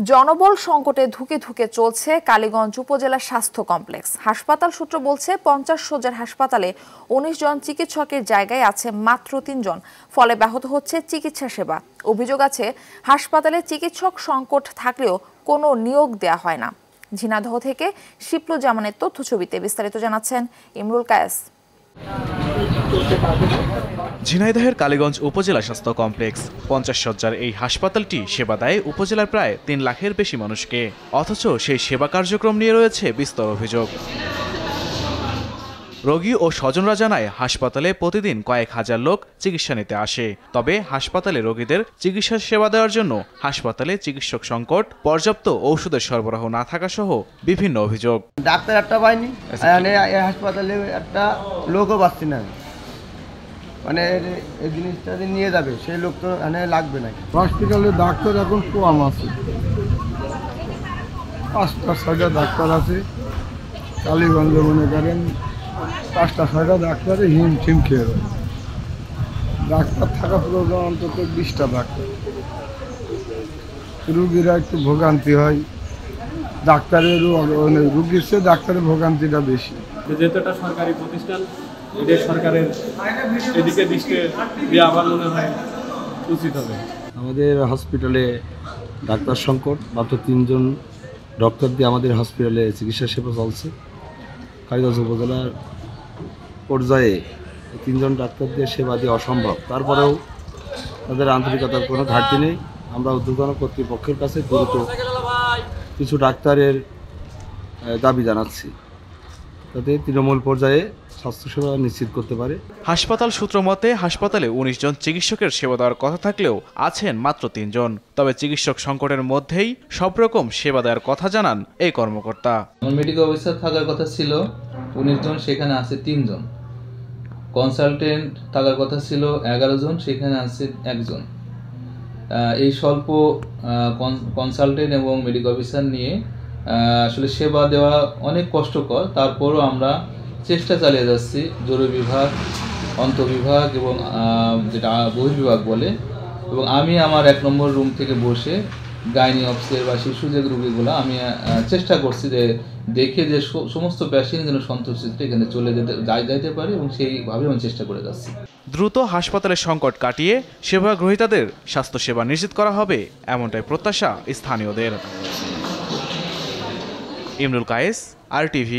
জনবল সংকটে ধুকে ধুকে চলছে কালীগঞ্জ উপজেলা স্বাস্থ্য কমপ্লেক্স। হাসপাতাল সূত্র বলছে 50 শয্যার হাসপাতালে 19 জন চিকিৎসকের জায়গায় আছে মাত্র 3 জন, ফলে ব্যাহত হচ্ছে চিকিৎসা সেবা। অভিযোগ আছে হাসপাতালে চিকিৎসক সংকট থাকলেও কোনো নিয়োগ দেয়া হয় না। ঝিনাইদহ থেকে শিপ্লুজামানের তথ্যছবিতে বিস্তারিত জানাচ্ছেন ইমরুল কায়েস। ঝিনাইদহের কালীগঞ্জ উপজেলা স্বাস্থ্য কমপ্লেক্স 50 শয্যার এই হাসপাতালটি সেবা দেয় উপজেলার প্রায় 3 লাখের বেশি মানুষকে, অথচ সেই সেবা কার্যক্রম নিয়ে রয়েছে বিস্তর অভিযোগ। রোগী ও স্বজনরা জানায় হাসপাতালে প্রতিদিন কয়েক হাজার লোক চিকিৎসা নিতে আসে, তবে হাসপাতালে রোগীদের চিকিৎসা সেবা দেওয়ার জন্য হাসপাতালে চিকিৎসক সংকট, পর্যাপ্ত ঔষধের সরবরাহ না থাকা সহ বিভিন্ন অভিযোগ। ডাক্তার একটা পাইনি, হাসপাতালে একটা লোকও পাচ্ছি না, মানে এই জিনিসটা নিয়ে যাবে সেই লোক তো লাগবে নাকি। হসপিটালে ডাক্তার এখন কম আছে, 5টা-6টা ডাক্তার আছে। কালীগঞ্জে মনে করেন 5টা-6টা ডাক্তারে হিমশিম খেয়ে দেয়। ডাক্তার থাকা প্রয়োজন অন্তত 20টা ডাক্তার। রুগীরা একটু ভোগান্তি হয়, ডাক্তারেরও রুগীর চেয়ে ডাক্তারের ভোগান্তিটা বেশি। যেহেতু একটা সরকারি প্রতিষ্ঠান, এদের সরকারের এদিকে দৃষ্টি দিয়ে আমার মনে হয় উচিত হবে। আমাদের হসপিটালে ডাক্তার সংকট, মাত্র 3 জন ডক্টর দিয়ে আমাদের হসপিটালে চিকিৎসা সেবা চলছে। কালীগঞ্জ উপজেলার পর্যায়ে 3 জন ডাক্তার দিয়ে সেবা দিয়ে অসম্ভব, তারপরেও তাদের আন্তরিকতার কোনো ঘাটতি নেই। আমরা ঊর্ধ্বতন কর্তৃপক্ষের কাছে দ্রুত কিছু ডাক্তারের দাবি জানাচ্ছি, যাতে তৃণমূল পর্যায়ে স্বাস্থ্যসেবা নিশ্চিত করতে পারে। হাসপাতাল সূত্র মতে হাসপাতালে 19 জন চিকিৎসকের সেবা দেওয়ার কথা থাকলেও আছেন মাত্র 3 জন। তবে চিকিৎসক সংকটের মধ্যেই সব রকম সেবা দেওয়ার কথা জানান এই কর্মকর্তা। মেডিকেল অফিসার থাকার কথা ছিল 19 জন, সেখানে আছে 3 জন। কনসালটেন্ট থাকার কথা ছিল 11 জন, সেখানে আছে 1 জন। এই স্বল্প কনসালটেন্ট এবং মেডিকেল অফিসার নিয়ে আসলে সেবা দেওয়া অনেক কষ্টকর। তারপরও আমরা চেষ্টা চালিয়ে যাচ্ছি। জরুরি বিভাগ, অন্তঃবিভাগ এবং যেটা বহির্বিভাগ বলে, এবং আমি আমার 1 নম্বর রুম থেকে বসে গাইনি অফিসের বা শিশু যে রোগীগুলো আমি চেষ্টা করছি যে দেখে যে সমস্ত পেশেন্ট যেন সন্তুষ্টিতে এখানে চলে যাইতে পারে, এবং সেইভাবে আমি চেষ্টা করে যাচ্ছি। দ্রুত হাসপাতালের সংকট কাটিয়ে সেবা গ্রহীতাদের স্বাস্থ্যসেবা নিশ্চিত করা হবে, এমনটাই প্রত্যাশা স্থানীয়দের। ইমরুল কায়েস, RTV।